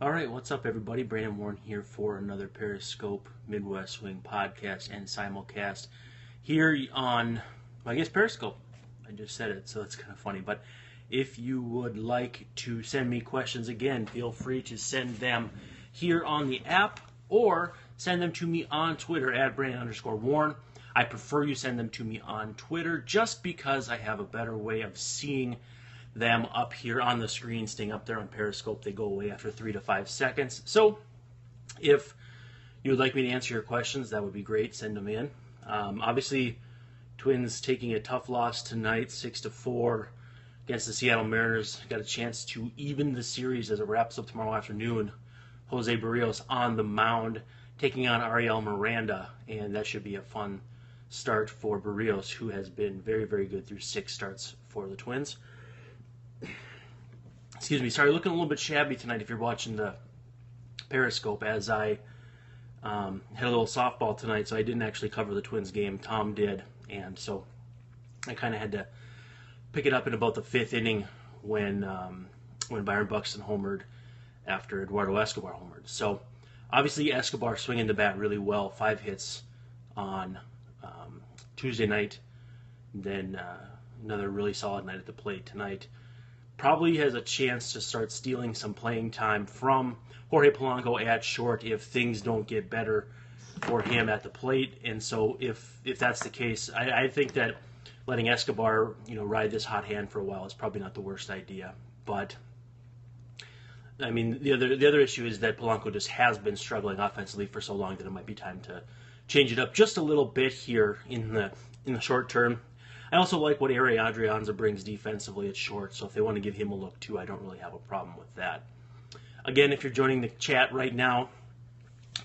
All right, what's up, everybody? Brandon Warren here for another Periscope Midwest Swing podcast and simulcast here on, I guess, Periscope. I just said it, so it's kind of funny. But if you would like to send me questions again, feel free to send them here on the app or send them to me on Twitter at Brandon_Warren. I prefer you send them to me on Twitter just because I have a better way of seeing them up here on the screen, staying up there on Periscope. They go away after 3 to 5 seconds. So if you would like me to answer your questions, that would be great. Send them in. Obviously, Twins taking a tough loss tonight, 6-4 against the Seattle Mariners. Got a chance to even the series as it wraps up tomorrow afternoon. Jose Barrios on the mound, taking on Ariel Miranda, and that should be a fun start for Barrios, who has been very, very good through 6 starts for the Twins. Excuse me, sorry, looking a little bit shabby tonight if you're watching the Periscope, as I had a little softball tonight, so I didn't actually cover the Twins game. Tom did, and so I kind of had to pick it up in about the 5th inning when Byron Buxton homered after Eduardo Escobar homered. So obviously Escobar swinging the bat really well, 5 hits on Tuesday night, then another really solid night at the plate tonight. Probably has a chance to start stealing some playing time from Jorge Polanco at short if things don't get better for him at the plate. And so if that's the case, I think that letting Escobar, ride this hot hand for a while is probably not the worst idea. But I mean, the other issue is that Polanco just has been struggling offensively for so long that it might be time to change it up just a little bit here in the short term. I also like what Ari Adrianza brings defensively at short, so if they want to give him a look too, I don't really have a problem with that. Again, if you're joining the chat right now,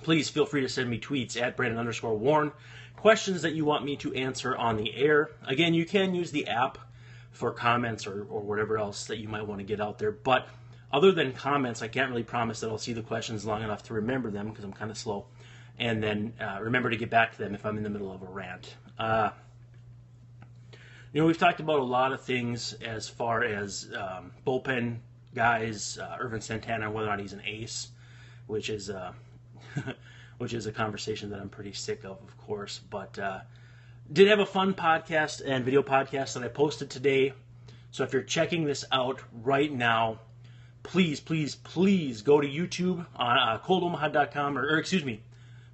please feel free to send me tweets at Brandon_Warren, questions that you want me to answer on the air. Again, you can use the app for comments or whatever else that you might want to get out there, but other than comments, I can't really promise that I'll see the questions long enough to remember them because I'm kind of slow, and then remember to get back to them if I'm in the middle of a rant. We've talked about a lot of things as far as bullpen guys, Irvin Santana, whether or not he's an ace, which is a conversation that I'm pretty sick of course. But did have a fun podcast and video podcast that I posted today. So if you're checking this out right now, please, please, please go to YouTube on coldomaha.com or excuse me,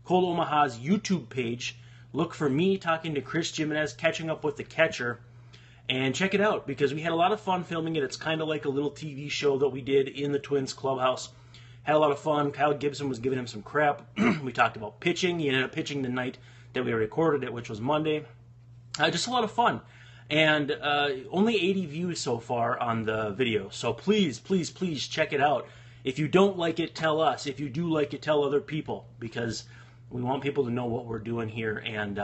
Cold Omaha's YouTube page. Look for me talking to Chris Jimenez, catching up with the catcher, and check it out because we had a lot of fun filming it. It's kind of like a little TV show that we did in the Twins clubhouse. Had a lot of fun. Kyle Gibson was giving him some crap. We talked about pitching. He ended up pitching the night that we recorded it, which was Monday. Just a lot of fun. And only 80 views so far on the video. So please, please, please check it out. If you don't like it, tell us. If you do like it, tell other people because we want people to know what we're doing here and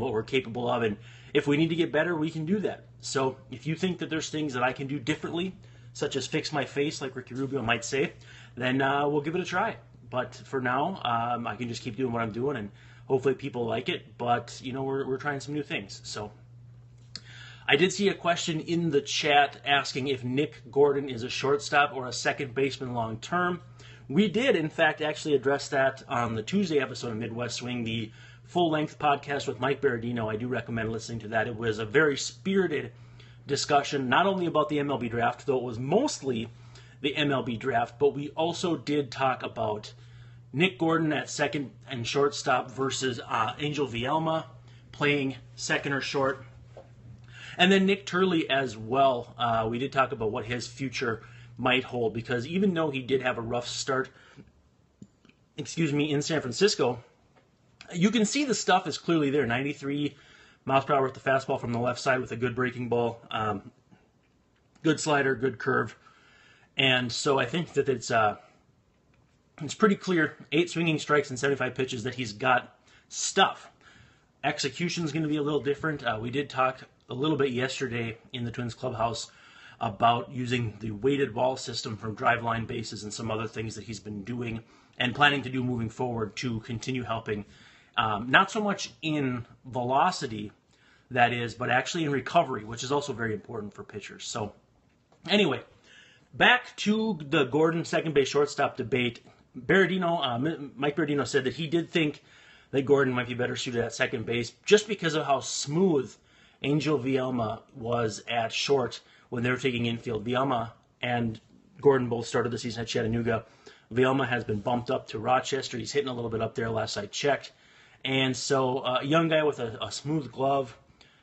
what we're capable of. And if we need to get better, we can do that. So if you think that there's things that I can do differently, such as fix my face, like Ricky Rubio might say, then we'll give it a try. But for now, I can just keep doing what I'm doing, and hopefully people like it. But, we're trying some new things. So I did see a question in the chat asking if Nick Gordon is a shortstop or a second baseman long term. We did, in fact, actually address that on the Tuesday episode of Midwest Swing, the full-length podcast with Mike Berardino. I do recommend listening to that. It was a very spirited discussion, not only about the MLB draft, though it was mostly the MLB draft, but we also did talk about Nick Gordon at second and shortstop versus Angel Vielma playing second or short. And then Nick Turley as well. We did talk about what his future might hold because even though he did have a rough start, in San Francisco, you can see the stuff is clearly there. 93 miles per hour with the fastball from the left side with a good breaking ball, good slider, good curve. And so I think that it's pretty clear, 8 swinging strikes and 75 pitches, that he's got stuff. Execution is going to be a little different. We did talk a little bit yesterday in the Twins clubhouse about using the weighted ball system from driveline bases and some other things that he's been doing and planning to do moving forward to continue helping, not so much in velocity, that is, but actually in recovery, which is also very important for pitchers. So anyway, Back to the Gordon second base shortstop debate. Mike Berardino said that he did think that Gordon might be better suited at second base just because of how smooth Angel Vielma was at short when they were taking infield. Vielma and Gordon both started the season at Chattanooga. Vielma has been bumped up to Rochester. He's hitting a little bit up there last I checked. And so a young guy with a smooth glove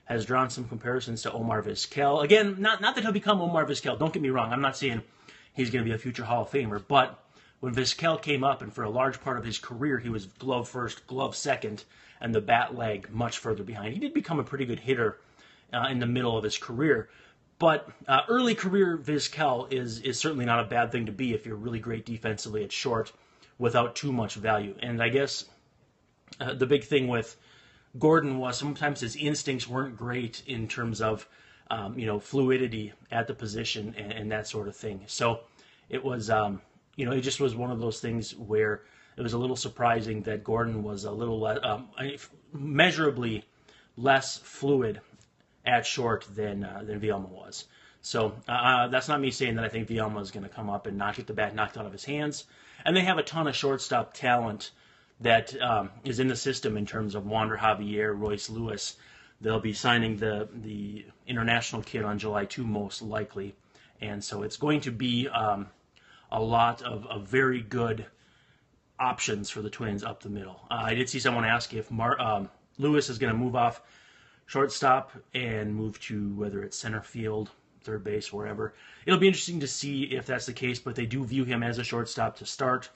has drawn some comparisons to Omar Vizquel. Again, not that he'll become Omar Vizquel. Don't get me wrong. I'm not saying he's going to be a future Hall of Famer. But when Vizquel came up, and for a large part of his career, he was glove first, glove second, and the bat leg much further behind. He did become a pretty good hitter in the middle of his career. But early career Vizquel is certainly not a bad thing to be if you're really great defensively at short without too much value. And I guess the big thing with Gordon was sometimes his instincts weren't great in terms of fluidity at the position and that sort of thing. So it was it just was one of those things where it was a little surprising that Gordon was a little measurably less fluid at short than Vielma was. So that's not me saying that I think Vielma is going to come up and not get the bat knocked out of his hands. And they have a ton of shortstop talent that is in the system in terms of Wander Javier, Royce Lewis. They'll be signing the international kid on July 2 most likely. And so it's going to be a lot of very good options for the Twins up the middle. I did see someone ask if Lewis is going to move off shortstop and move to whether it's center field, third base, wherever. It'll be interesting to see if that's the case, but they do view him as a shortstop to start.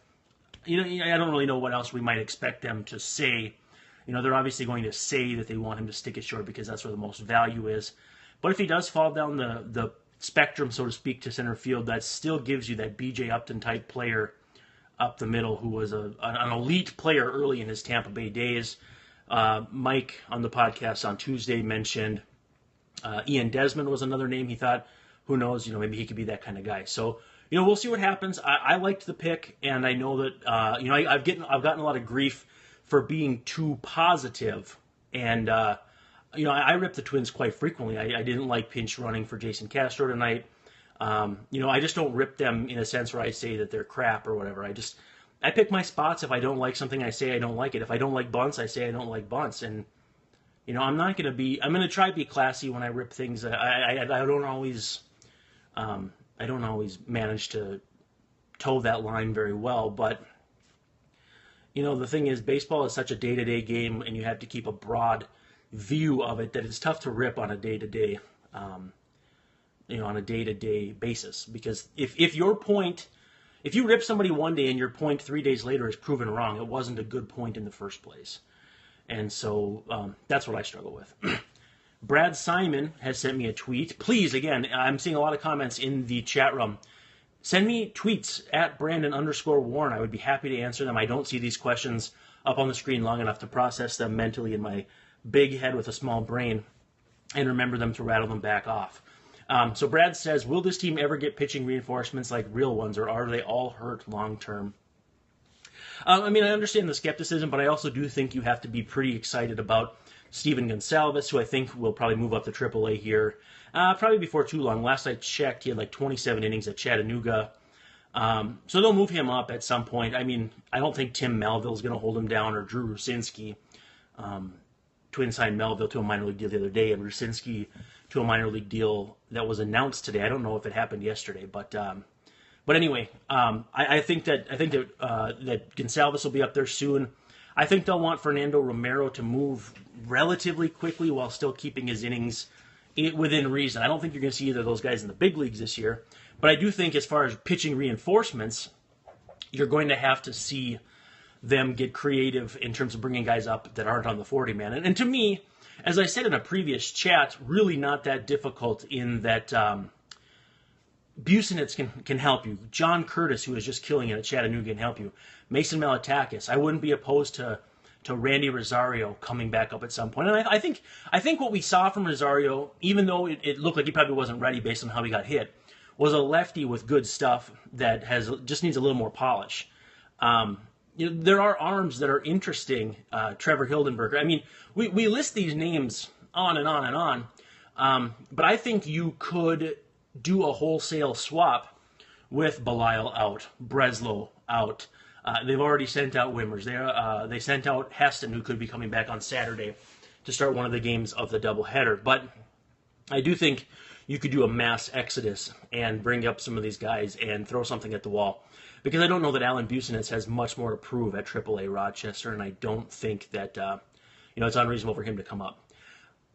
I don't really know what else we might expect them to say. They're obviously going to say that they want him to stick it short because that's where the most value is. But if he does fall down the spectrum, so to speak, to center field, that still gives you that B.J. Upton type player up the middle who was an elite player early in his Tampa Bay days. Mike on the podcast on Tuesday mentioned Ian Desmond was another name he thought, who knows, maybe he could be that kind of guy. So, we'll see what happens. I liked the pick, and I know that, I've gotten a lot of grief for being too positive. And, I rip the Twins quite frequently. I didn't like pinch running for Jason Castro tonight. I just don't rip them in a sense where I say that they're crap or whatever. I pick my spots. If I don't like something, I say I don't like it. If I don't like bunts, I say I don't like bunts. And, I'm going to try to be classy when I rip things. I don't always manage to toe that line very well. But, the thing is, baseball is such a day-to-day game, and you have to keep a broad view of it that it's tough to rip on a day-to-day, basis. Because if you rip somebody one day and your point 3 days later is proven wrong, it wasn't a good point in the first place. And so that's what I struggle with. Brad Simon has sent me a tweet. Please, again, I'm seeing a lot of comments in the chat room. Send me tweets at Brandon_Warren. I would be happy to answer them. I don't see these questions up on the screen long enough to process them mentally in my big head with a small brain and remember them to rattle them back off. So Brad says, will this team ever get pitching reinforcements like real ones, or are they all hurt long term? I understand the skepticism, but I also do think you have to be pretty excited about Steven Gonsalves, who I think will probably move up to AAA here probably before too long. Last I checked, he had like 27 innings at Chattanooga. So they'll move him up at some point. I don't think Tim Melville's going to hold him down, or Drew Rucinski. Twins signed Melville to a minor league deal the other day, and Rucinski to a minor league deal that was announced today. I don't know if it happened yesterday, but anyway, I think that Gonsalves will be up there soon. I think they'll want Fernando Romero to move relatively quickly while still keeping his innings within reason. I don't think you're going to see either of those guys in the big leagues this year, but I do think as far as pitching reinforcements, you're going to have to see them get creative in terms of bringing guys up that aren't on the 40-man. And to me, as I said in a previous chat, really not that difficult in that Busenitz can help you. John Curtis, who is just killing it at Chattanooga, can help you. Mason Malatakis. I wouldn't be opposed to Randy Rosario coming back up at some point. And I think what we saw from Rosario, even though it looked like he probably wasn't ready based on how he got hit, was a lefty with good stuff that just needs a little more polish. There are arms that are interesting. Trevor Hildenberger. We list these names on and on and on, but I think you could do a wholesale swap with Belial out, Breslow out. They've already sent out Wimmers. They sent out Heston, who could be coming back on Saturday to start one of the games of the doubleheader. But I do think you could do a mass exodus and bring up some of these guys and throw something at the wall. Because I don't know that Alan Busenitz has much more to prove at AAA Rochester, and I don't think that it's unreasonable for him to come up.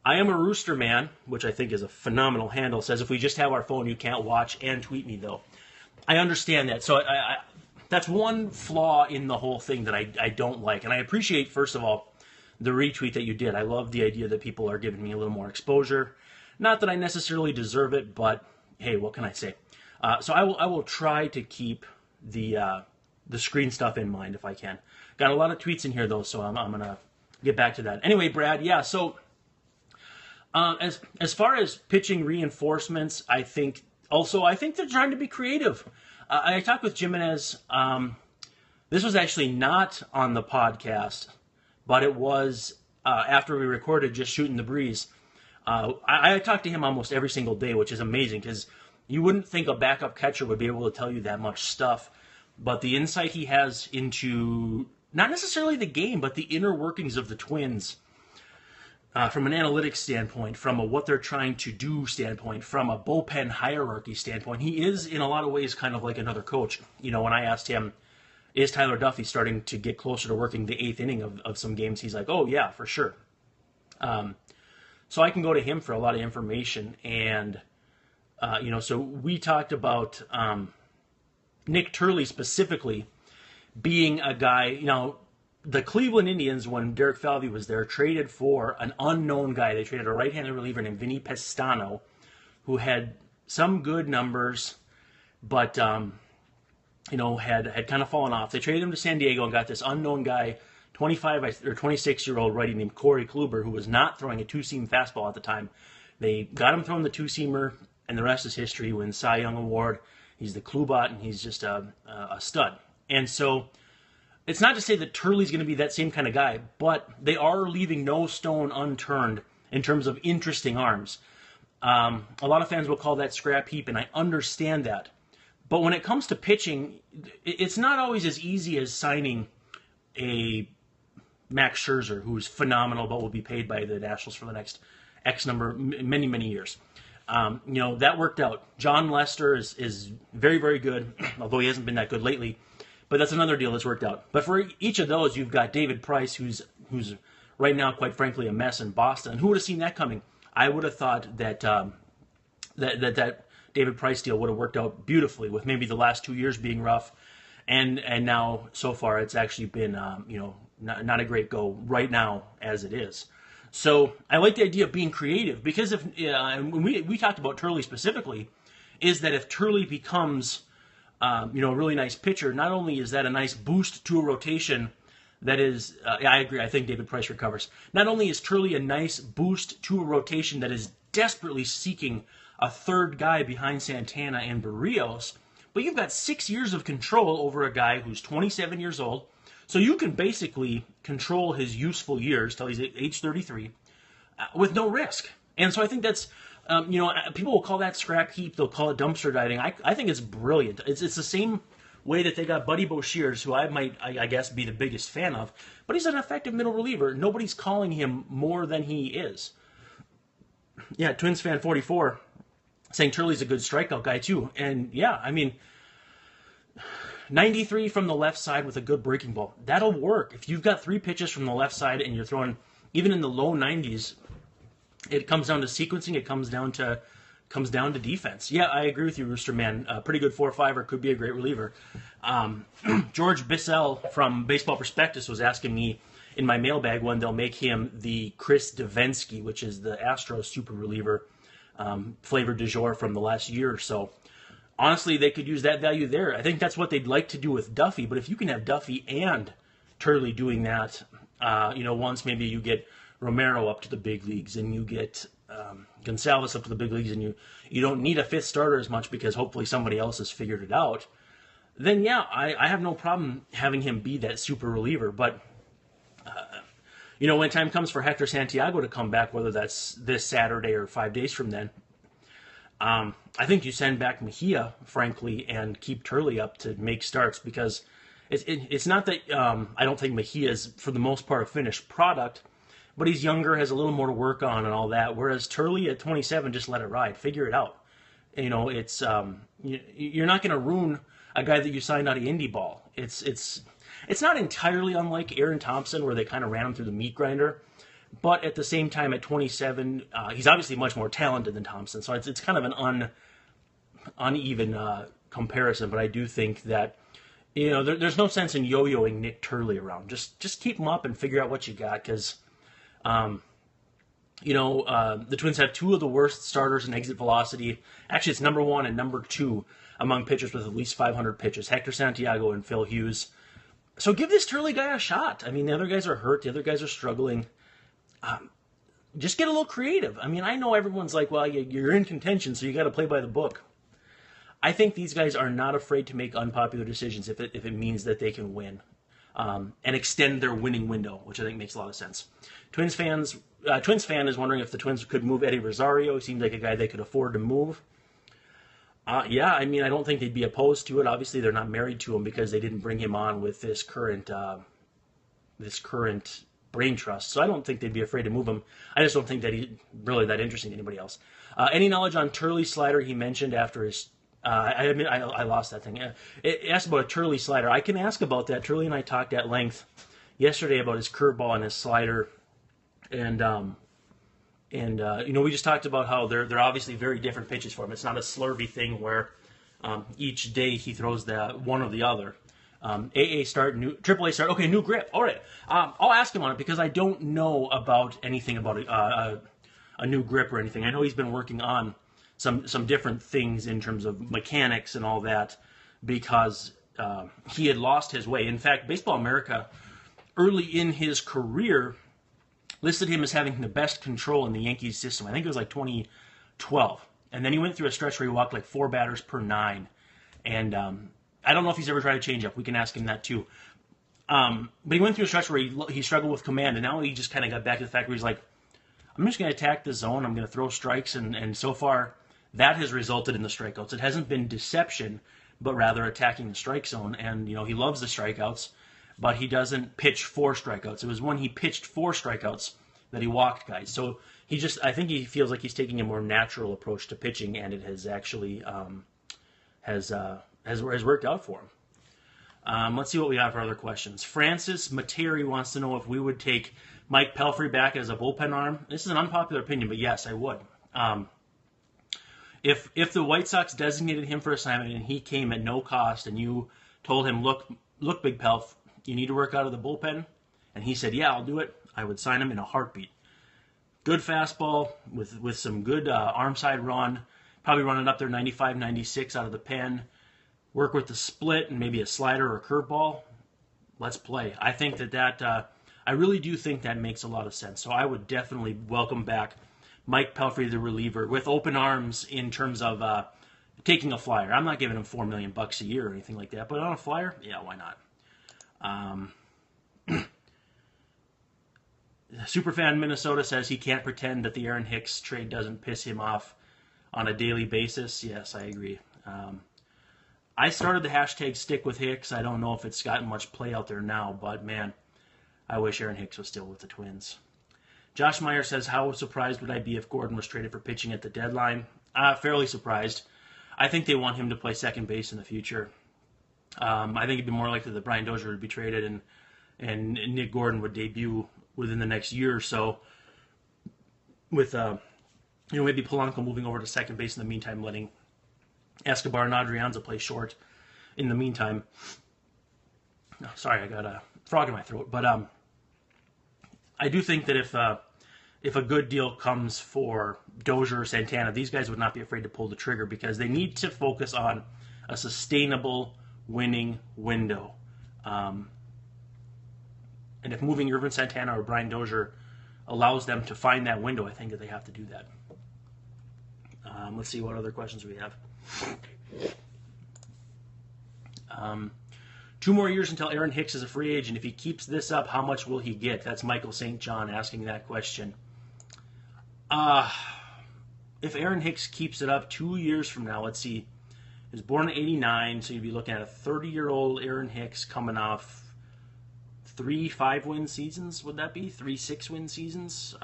I am a Rooster Man, which I think is a phenomenal handle, says if we just have our phone, you can't watch and tweet me, though. I understand that. So that's one flaw in the whole thing that I don't like. And I appreciate, first of all, the retweet that you did. I love the idea that people are giving me a little more exposure. Not that I necessarily deserve it, but hey, what can I say? So I will try to keep the screen stuff in mind if I can. Got a lot of tweets in here, though, so I'm going to get back to that. Anyway, Brad, yeah, so as far as pitching reinforcements, I think they're trying to be creative. I talked with Jimenez. This was actually not on the podcast, but it was after we recorded Just Shooting the Breeze. I talked to him almost every single day, which is amazing because you wouldn't think a backup catcher would be able to tell you that much stuff. But the insight he has into not necessarily the game, but the inner workings of the Twins, from an analytics standpoint, from a what they're trying to do standpoint, from a bullpen hierarchy standpoint, he is in a lot of ways kind of like another coach. When I asked him, is Tyler Duffy starting to get closer to working the eighth inning of some games? He's like, oh yeah, for sure. So I can go to him for a lot of information. And, so we talked about Nick Turley specifically being a guy, the Cleveland Indians, when Derek Falvey was there, traded for an unknown guy. They traded a right-handed reliever named Vinny Pestano, who had some good numbers, but, had kind of fallen off. They traded him to San Diego and got this unknown guy, 25 or 26-year-old righty named Corey Kluber, who was not throwing a two-seam fastball at the time. They got him throwing the two-seamer, and the rest is history. He wins Cy Young Award. He's the Klubot, and he's just a stud. And so it's not to say that Turley's going to be that same kind of guy, but they are leaving no stone unturned in terms of interesting arms. A lot of fans will call that scrap heap, and I understand that. But when it comes to pitching, it's not always as easy as signing a Max Scherzer, who's phenomenal, but will be paid by the Nationals for the next X number, many, many years. That worked out. John Lester is very, very good, although he hasn't been that good lately. But that's another deal that's worked out. But for each of those, you've got David Price, who's right now, quite frankly, a mess in Boston. And who would have seen that coming? I would have thought that that David Price deal would have worked out beautifully, with maybe the last 2 years being rough, and now so far it's actually been not a great go right now as it is. So I like the idea of being creative, because and we talked about Turley specifically, is that if Turley becomes a really nice pitcher, not only is that a nice boost to a rotation that is, I agree, I think David Price recovers. Not only is Turley a nice boost to a rotation that is desperately seeking a third guy behind Santana and Barrios, but you've got 6 years of control over a guy who's 27 years old, so you can basically control his useful years till he's age 33 with no risk. And so I think that's, people will call that scrap heap, they'll call it dumpster diving. I think it's brilliant. It's the same way that they got Buddy Boshears, who I guess, be the biggest fan of, but he's an effective middle reliever. Nobody's calling him more than he is. Yeah, Twins fan 44 saying Turley's a good strikeout guy too. And yeah, 93 from the left side with a good breaking ball. That'll work. If you've got 3 pitches from the left side and you're throwing even in the low 90s, it comes down to sequencing. It comes down to defense. Yeah, I agree with you, Rooster Man. Pretty good 4-5er, could be a great reliever. George Bissell from Baseball Prospectus was asking me in my mailbag when they'll make him the Chris Davinsky, which is the Astros super reliever, flavor du jour from the last year or so. Honestly, they could use that value there. I think that's what they'd like to do with Duffy, but if you can have Duffy and Turley doing that, once maybe you get Romero up to the big leagues and you get Gonsalves up to the big leagues, and you don't need a fifth starter as much because hopefully somebody else has figured it out, then yeah, I have no problem having him be that super reliever. But when time comes for Hector Santiago to come back, whether that's this Saturday or 5 days from then, I think you send back Mejia, frankly, and keep Turley up to make starts, because it's not that I don't think Mejia is, for the most part, a finished product, but he's younger, has a little more to work on and all that, whereas Turley at 27, just let it ride. Figure it out. It's you're not going to ruin a guy that you signed out of indie ball. It's not entirely unlike Aaron Thompson, where they kind of ran him through the meat grinder, but at the same time, at 27, he's obviously much more talented than Thompson, so it's kind of an uneven comparison. But I do think that there's no sense in yo-yoing Nick Turley around. Just keep him up and figure out what you got, because the Twins have two of the worst starters in exit velocity. Actually, it's number 1 and number 2 among pitchers with at least 500 pitches, Hector Santiago and Phil Hughes. So give this Turley guy a shot. I mean, the other guys are hurt. The other guys are struggling. Just get a little creative. I mean, I know everyone's like, well, you're in contention, so you got to play by the book. I think these guys are not afraid to make unpopular decisions if it means that they can win and extend their winning window, which I think makes a lot of sense. Twins fan is wondering if the Twins could move Eddie Rosario. He seems like a guy they could afford to move. Yeah, I mean, I don't think they'd be opposed to it. Obviously, they're not married to him because they didn't bring him on with this current brain trust. So I don't think they'd be afraid to move him. I just don't think that he's really that interesting to anybody else. Any knowledge on Turley's slider he mentioned after his... I admit I lost that thing. It asked about a Turley slider. I can ask about that. Turley and I talked at length yesterday about his curveball and his slider. And we just talked about how they're obviously very different pitches for him. It's not a slurvy thing where each day he throws one or the other. AA start, AAA start. Okay, new grip. All right. I'll ask him on it because I don't know about anything about a new grip or anything. I know he's been working on some different things in terms of mechanics and all that because he had lost his way. In fact, Baseball America, early in his career, listed him as having the best control in the Yankees system. I think it was like 2012. And then he went through a stretch where he walked like 4 batters per 9. And I don't know if he's ever tried a changeup. We can ask him that too. But he went through a stretch where he struggled with command, and now he just kind of got back to the fact where he's like, I'm just going to attack the zone. I'm going to throw strikes, and so far that has resulted in the strikeouts. It hasn't been deception, but rather attacking the strike zone. And he loves the strikeouts, but he doesn't pitch for strikeouts. It was when he pitched for strikeouts that he walked guys. So I think he feels like he's taking a more natural approach to pitching, and it has actually has worked out for him. Let's see what we have for other questions. Francis Materi wants to know if we would take Mike Pelfrey back as a bullpen arm. This is an unpopular opinion, but yes, I would. If the White Sox designated him for assignment and he came at no cost and you told him, look, Big Pelf, you need to work out of the bullpen, and he said, yeah, I'll do it, I would sign him in a heartbeat. Good fastball with some good arm side run, probably running up there 95, 96 out of the pen. Work with the split and maybe a slider or a curveball. Let's play. I think that I really do think that makes a lot of sense. So I would definitely welcome back Mike Pelfrey, the reliever, with open arms in terms of taking a flyer. I'm not giving him $4 million a year or anything like that, but on a flyer, yeah, why not? Superfan Minnesota says he can't pretend that the Aaron Hicks trade doesn't piss him off on a daily basis. Yes, I agree. I started the hashtag stick with Hicks. I don't know if it's gotten much play out there now, but man, I wish Aaron Hicks was still with the Twins. Josh Meyer says, how surprised would I be if Gordon was traded for pitching at the deadline? Fairly surprised. I think they want him to play second base in the future. I think it'd be more likely that Brian Dozier would be traded and Nick Gordon would debut within the next year or so with maybe Polanco moving over to second base in the meantime, letting Escobar and Adrianza play short in the meantime. Oh, sorry, I got a frog in my throat. But I do think that if a good deal comes for Dozier or Santana, these guys would not be afraid to pull the trigger because they need to focus on a sustainable winning window. And if moving Irvin Santana or Brian Dozier allows them to find that window, I think that they have to do that. Let's see what other questions we have. 2 more years until Aaron Hicks is a free agent. If he keeps this up, how much will he get? That's Michael St. John asking that question. if Aaron Hicks keeps it up 2 years from now, let's see, he was born in '89, so you'd be looking at a 30-year-old Aaron Hicks coming off 3 5-win seasons. Would that be 3 6-win seasons?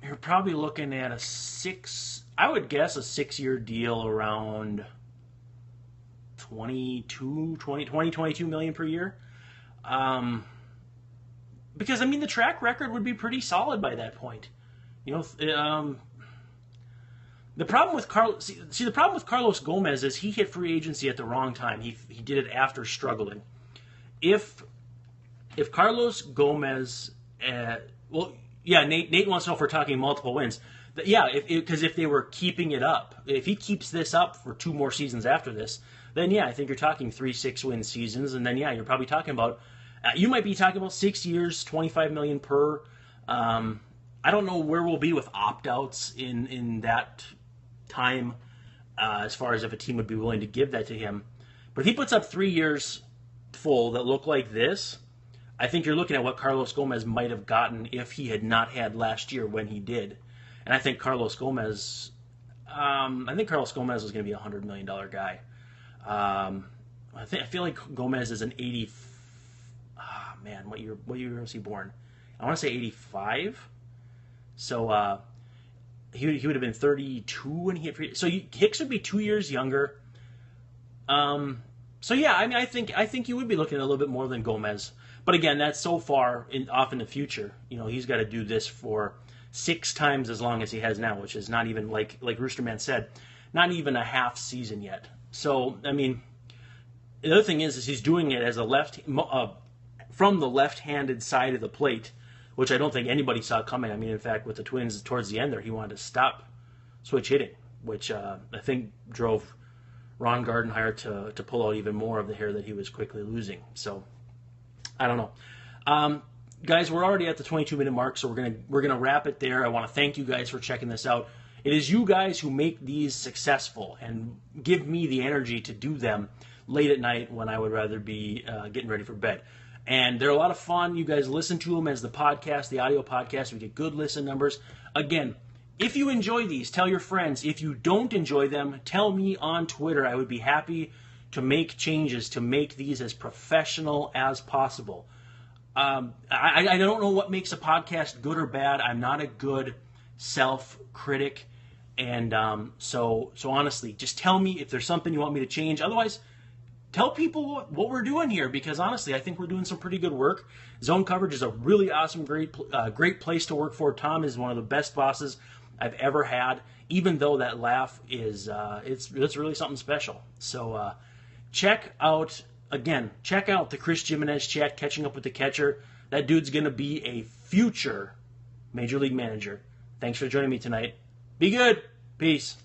You're probably looking at I would guess a 6-year deal around 22 million per year. Because I mean, the track record would be pretty solid by that point. You know, the problem with the problem with Carlos Gomez is he hit free agency at the wrong time. He did it after struggling. If Carlos Gomez, Nate wants to know if we're talking multiple wins. Because if they were keeping it up, if he keeps this up for 2 more seasons after this, then I think you're talking 3 6-win seasons, and then you're probably talking about you might be talking about 6 years, $25 million per. I don't know where we'll be with opt-outs in that time, as far as if a team would be willing to give that to him. But if he puts up 3 years full that look like this, I think you're looking at what Carlos Gomez might have gotten if he had not had last year when he did. And I think Carlos Gomez was going to be a $100 million guy. I feel like Gomez is an 80. What year was he born? I want to say 85. So he would have been 32 when he hit free. So Hicks would be 2 years younger. I think you would be looking at a little bit more than Gomez. But again, that's so far off in the future. You know, he's got to do this for 6 times as long as he has now, which is not even, like Roosterman said, not even a half season yet. So, I mean, the other thing is he's doing it as from the left-handed side of the plate, which I don't think anybody saw coming. I mean, in fact, with the Twins towards the end there, he wanted to stop switch hitting, which I think drove Ron Gardenhire to pull out even more of the hair that he was quickly losing. So, I don't know. Guys, we're already at the 22-minute mark, so we're gonna wrap it there. I want to thank you guys for checking this out. It is you guys who make these successful and give me the energy to do them late at night when I would rather be getting ready for bed. And they're a lot of fun. You guys listen to them as the podcast, the audio podcast. We get good listen numbers. Again, if you enjoy these, tell your friends. If you don't enjoy them, tell me on Twitter. I would be happy to make changes to make these as professional as possible. I don't know what makes a podcast good or bad. I'm not a good self-critic. And so honestly, just tell me if there's something you want me to change. Otherwise, tell people what we're doing here, because honestly, I think we're doing some pretty good work. Zone coverage is a really awesome, great place to work for. Tom is one of the best bosses I've ever had, even though that laugh is it's really something special. So check out the Chris Jimenez chat, Catching Up with the Catcher. That dude's going to be a future Major League manager. Thanks for joining me tonight. Be good. Peace.